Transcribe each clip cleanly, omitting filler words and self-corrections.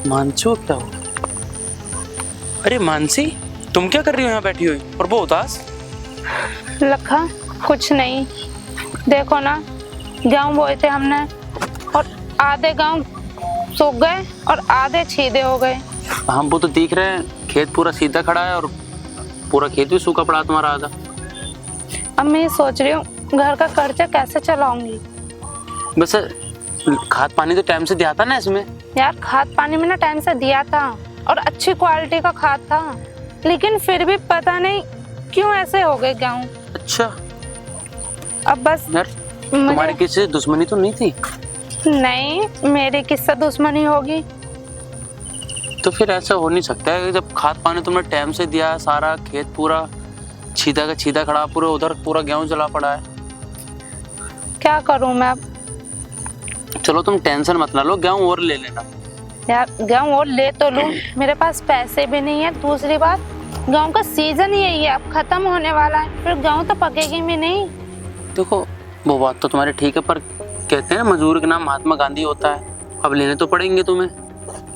मानसी को क्या हो? अरे मानसी, तुम क्या कर रही हो यहाँ बैठी हुई और वो उदास? लखा, कुछ नहीं। देखो ना, गेहूं बोए थे हमने और आधे गेहूं सूख गए और आधे छीदे हो गए। हम वो तो देख रहे हैं, खेत पूरा सीधा खड़ा है और पूरा खेत भी सूखा पड़ा तुम्हारा आधा। अब मैं ये सोच रही हूँ घर का खर्चा कैसे चलाऊंगी। वैसे खाद पानी तो टाइम से दिया था ना इसमें? यार, खाद पानी मैंने टाइम से दिया था और अच्छी क्वालिटी का खाद था, लेकिन फिर भी पता नहीं क्यों ऐसे हो गए गेहूं। अच्छा, अब बस यार तुम्हारी किसी से दुश्मनी तो नहीं थी? नहीं, मेरी किससे दुश्मनी होगी। तो फिर ऐसा हो नहीं सकता है कि जब खाद पानी तुमने टाइम से दिया, सारा खेत पूरा छीदा का छीदा खड़ा, पूरा उधर पूरा गेहूं जला पड़ा है। क्या करूं मैं अब? चलो तुम टेंशन मत ना लो, गेहूं और ले लेना। यार, गेहूं और ले तो लूं, मेरे पास पैसे भी नहीं है। दूसरी बात, गेहूं का सीजन यही है, अब खत्म होने वाला है, फिर गेहूं तो पकेगी भी नहीं। देखो वो बात तो तुम्हारी ठीक है, पर कहते हैं मजदूर के नाम महात्मा गांधी होता है। अब लेने तो पड़ेंगे तुम्हें,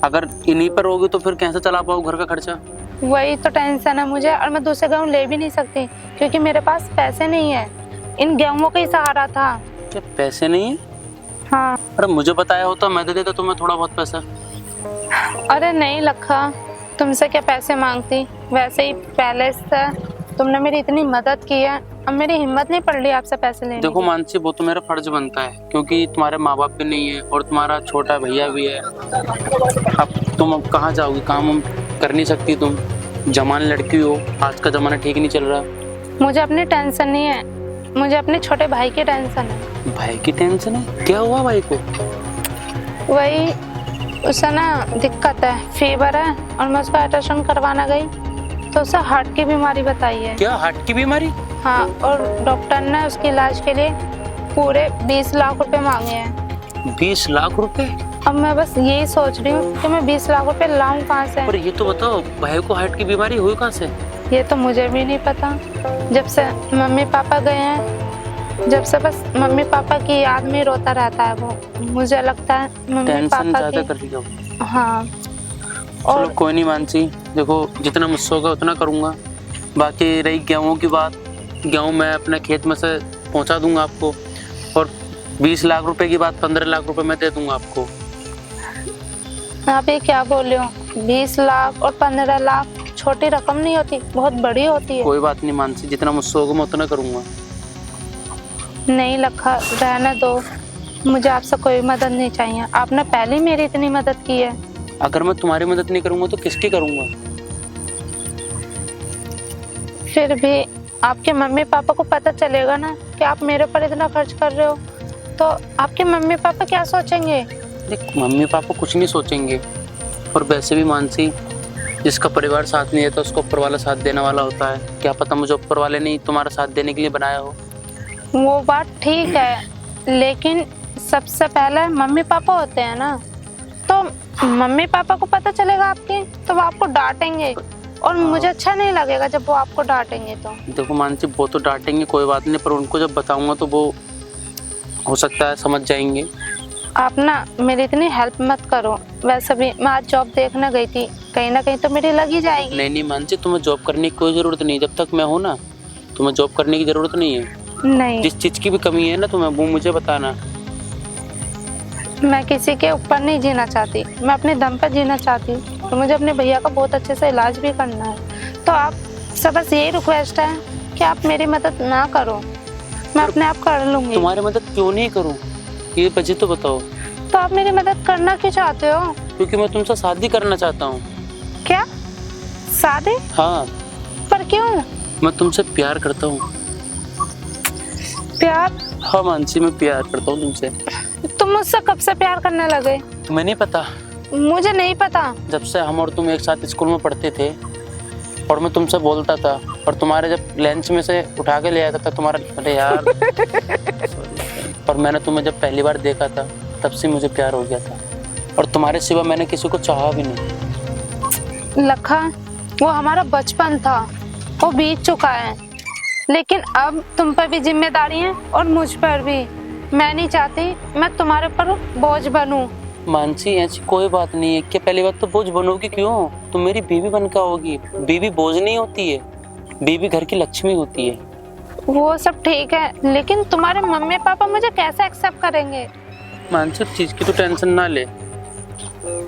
अगर इन्हीं पर होगी तो फिर कैसे चला पाओ घर का खर्चा? वही तो टेंशन है मुझे, और मैं दूसरे गेहूं ले भी नहीं सकती क्योंकि मेरे पास पैसे नहीं है। इन गेहूं का ही सहारा था। क्या पैसे नहीं है? हाँ। अरे मुझे बताया होता, मैं दे देता तुम्हें थोड़ा बहुत पैसा। अरे नहीं लखा, तुमसे क्या पैसे मांगती, वैसे ही पहले से तुमने मेरी इतनी मदद की है, अब मेरी हिम्मत नहीं पड़ रही आपसे पैसे लेने देखो की। मानसी, वो तो मेरा फर्ज बनता है क्योंकि तुम्हारे माँ बाप भी नहीं है और तुम्हारा छोटा भैया भी है। अब तुम अब कहाँ जाओगी, काम कर नहीं सकती तुम, जवान लड़की हो, आज का जमाना ठीक नहीं चल रहा। मुझे अपनी टेंशन नहीं है, मुझे अपने छोटे भाई की टेंशन है। भाई की टेंशन है? क्या हुआ भाई को? वही, उसे ना दिक्कत है, फीवर है, और मैं उसका अल्ट्रासाउंड करवाना गई तो उसे हार्ट की बीमारी बताई है। क्या हार्ट की बीमारी? हाँ, और डॉक्टर ने उसके इलाज के लिए पूरे 20 लाख रुपए मांगे हैं। 20 लाख रुपए? अब मैं बस यही सोच रही हूँ कि मैं 20 लाख रुपए लाऊं कहाँ से। पर ये तो बताओ, भाई को हार्ट की बीमारी हुई कहाँ से? ये तो मुझे भी नहीं पता। जब से मम्मी पापा गए हैं, जब से बस मम्मी पापा की याद में रोता रहता है वो। मुझे लगता है मम्मी टेंशन पापा ज्यादा की। कर रही हो? हाँ। चलो कोई नहीं मानसी, देखो जितना मुझसे होगा उतना करूँगा। बाकी रही गेहूँ की बात, गेहूँ मैं अपने खेत में से पहुँचा दूंगा आपको, और 20 लाख रुपए की बात, 15 लाख रुपए मैं दे दूंगा आपको। आप ये क्या बोल रहे हो? 20 लाख और 15 लाख छोटी रकम नहीं होती, बहुत बड़ी होती है। कोई बात नहीं मानसी, जितना मुझसे होगा मैं उतना करूँगा। नहीं लखा, रहने दो, मुझे आपसे कोई मदद नहीं चाहिए। आपने पहले ही मेरी इतनी मदद की है। अगर मैं तुम्हारी मदद नहीं करूँगा तो किसकी करूँगा? फिर भी आपके मम्मी पापा को पता चलेगा ना कि आप मेरे पर इतना खर्च कर रहे हो, तो आपके मम्मी पापा क्या सोचेंगे? देख, मम्मी पापा कुछ नहीं सोचेंगे, और वैसे भी मानसी, जिसका परिवार साथ नहीं देता उसको ऊपर वाला साथ देने वाला होता है। क्या पता मुझे ऊपर वाले ने तुम्हारा साथ देने के लिए बनाया हो। वो बात ठीक है, लेकिन सबसे पहले मम्मी पापा होते हैं ना, तो मम्मी पापा को पता चलेगा आपके, तो वो आपको डांटेंगे, और मुझे अच्छा नहीं लगेगा जब वो आपको डांटेंगे। तो देखो मानसी, वो तो डांटेंगे, कोई बात नहीं, पर उनको जब बताऊंगा तो वो हो सकता है समझ जाएंगे। आप ना मेरी इतनी हेल्प मत करो। वैसे भी मैं आज जॉब देखने गई थी, कहीं ना कहीं तो मेरी लग ही जाएगी। नहीं नहीं मानसी, तुम्हें जॉब करने की कोई जरूरत नहीं, जब तक मैं हूँ ना, तुम्हें जॉब करने की जरूरत नहीं है। नहीं, जिस चीज की भी कमी है ना तुम्हें, वो मुझे बताना। मैं किसी के ऊपर नहीं जीना चाहती, मैं अपने दम पर जीना चाहती हूँ, तो मुझे अपने भैया का बहुत अच्छे से इलाज भी करना है। तो आप सब बस यही रिक्वेस्ट है कि आप मेरी मदद ना करो, मैं अपने आप कर लूंगी। तुम्हारी मदद क्यों नहीं करूँ, ये वजह तो बताओ। तो आप मेरी मदद करना क्यों चाहते हो? क्योंकि मैं तुमसे शादी करना चाहता हूँ। क्या? शादी? हाँ, पर क्यों? मैं तुमसे प्यार करता हूँ। प्यार? हाँ मानसी, मैं प्यार करता हूँ तुमसे। तुम मुझसे कब से प्यार करने लगे? तुम्हें नहीं पता? मुझे नहीं पता। जब से हम और तुम एक साथ स्कूल में पढ़ते थे और मैं तुमसे बोलता था, और तुम्हारे जब लंच में से उठा के ले आता था तुम्हारा, अरे यार और मैंने तुम्हें जब पहली बार देखा था तब से मुझे प्यार हो गया था, और तुम्हारे सिवा मैंने किसी को चाहा भी नहीं। लखा, वो हमारा बचपन था, वो बीत चुका है, लेकिन अब तुम पर भी जिम्मेदारी है और मुझ पर भी। मैं नहीं चाहती मैं तुम्हारे ऊपर बोझ बनूं। मानसी ऐसी कोई बात नहीं है। क्या पहली बात तो बोझ बनोगी क्यों? तुम मेरी बीवी बन के आओगी। बीवी बोझ नहीं होती है, बीवी घर की लक्ष्मी होती है। वो सब ठीक है, लेकिन तुम्हारे मम्मी पापा मुझे कैसे एक्सेप्ट करेंगे? मानसी चीज की तो टेंशन ना ले,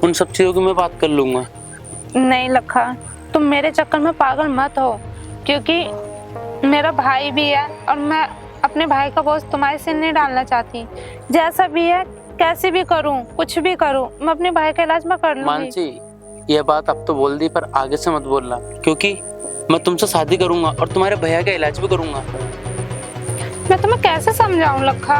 उन सब चीजों की मैं बात कर लूंगा। नहीं लखा, तुम मेरे चक्कर में पागल मत हो, क्योंकि मेरा भाई भी है और मैं अपने भाई का बोझ तुम्हारे सिर नहीं डालना चाहती। जैसा भी है, कैसे भी करूं, कुछ भी करूं, मैं अपने भाई का इलाज मैं कर लूंगी। मानसी ये बात अब तो बोल दी, पर आगे से मत बोलना, क्योंकि मैं तुमसे शादी करूंगा और तुम्हारे भैया का इलाज भी करूंगा। मैं तुम्हें कैसे समझाऊं लखा?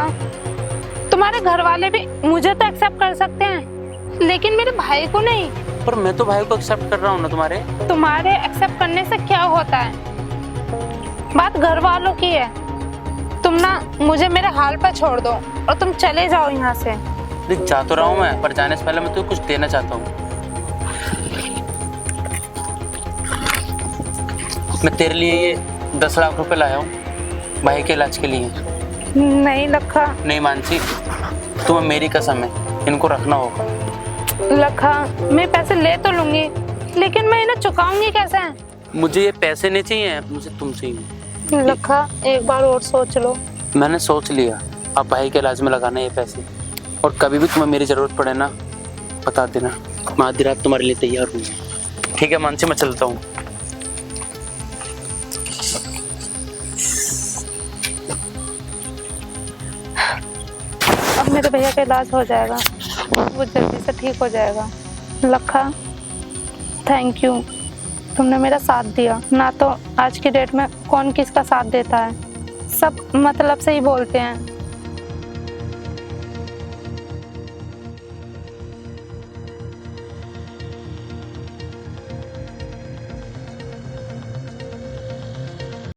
तुम्हारे घर वाले भी मुझे तो एक्सेप्ट कर सकते हैं, लेकिन मेरे भाई को नहीं। पर मैं तो भाई को एक्सेप्ट कर रहा हूँ ना तुम्हारे। तुम्हारे एक्सेप्ट करने से क्या होता है? बात घर वालों की है। तुम ना मुझे मेरे हाल पर छोड़ दो और तुम चले जाओ यहाँ से। देख जा तो रहा हूँ मैं, पर जाने से पहले मैं तुझे कुछ देना चाहता हूँ। मैं तेरे लिए ये 10 लाख रुपए लाया हूँ भाई के इलाज के लिए। नहीं लखा। नहीं मानसी, तुम्हें मेरी कसम है, इनको रखना होगा। लखा, मैं पैसे ले तो लूंगी, लेकिन मैं इन्हें चुकाऊंगी कैसे? मुझे ये पैसे नहीं चाहिए, मुझे तुम चाहिए। लखा, एक बार और सोच लो। मैंने सोच लिया, अब भाई के इलाज में लगाना है ये पैसे। और कभी भी तुम्हें मेरी जरूरत पड़े ना, बता देना, मैं आधी रात तुम्हारे लिए तैयार हूँ। ठीक है मानसी, मैं चलता हूँ। अब मेरे भैया का इलाज हो जाएगा, वो जल्दी से ठीक हो जाएगा। लखा, थैंक यू, तुमने मेरा साथ दिया। ना तो आज की डेट में कौन किसका साथ देता है, सब मतलब से ही बोलते हैं।